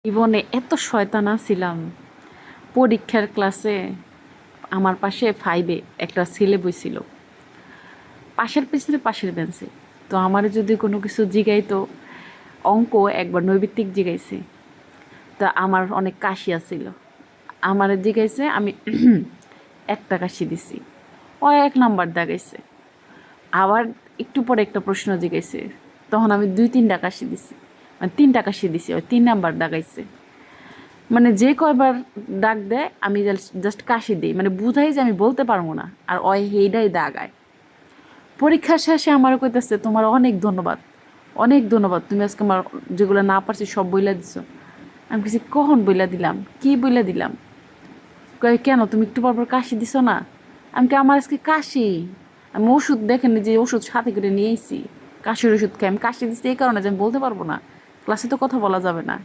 জীবনে এত শয়তানা ছিলাম। পরীক্ষার ক্লাসে আমার পাশে 5-এ একটা ছেলে বইছিল, পাশের পেছনে পাশের বেঞ্চে। তো আমার যদি কোনো কিছু জিগাইতো, অঙ্ক একবার নৈবিত্তিক জিগাইছে, তা আমার অনেক কাশি আছিল। আমার জিগাইছে, আমি একটা কাশি দিছি, ও 1 নাম্বার দাগাইছে। আবার একটু পরে একটা প্রশ্ন জিগাইছে, তখন আমি 2-3টা কাশি দিছি, মানে 3টা কাশি দিছি, ওই 3 নাম্বার দাগাইছে। মানে যে কয়বার ডাক দেয় আমি জাস্ট কাশি দিই, মানে বুঝাই যে আমি বলতে পারবো না, আর ওই হেইডাই দাগায়। পরীক্ষা শেষে আমার কইতেছে, তোমার অনেক ধন্যবাদ, অনেক ধন্যবাদ, তুমি আজকে আমার যেগুলো না পারছি সব বইলা দিছো। আমি কিছু কখন বইলা দিলাম, কি বইলা দিলাম? কয় কেন তুমি একটু পর পর কাশি দিছো না? আমি কি আমার আজকে কাশি, আমি ওষুধ দেখেন যে ওষুধ সাথে করে নিয়ে আইছি, কাশির ওষুধ খাই, আমি কাশি দিচ্ছি এই কারণে যে আমি বলতে পারবো না, ক্লাসে তো কথা বলা যাবে না।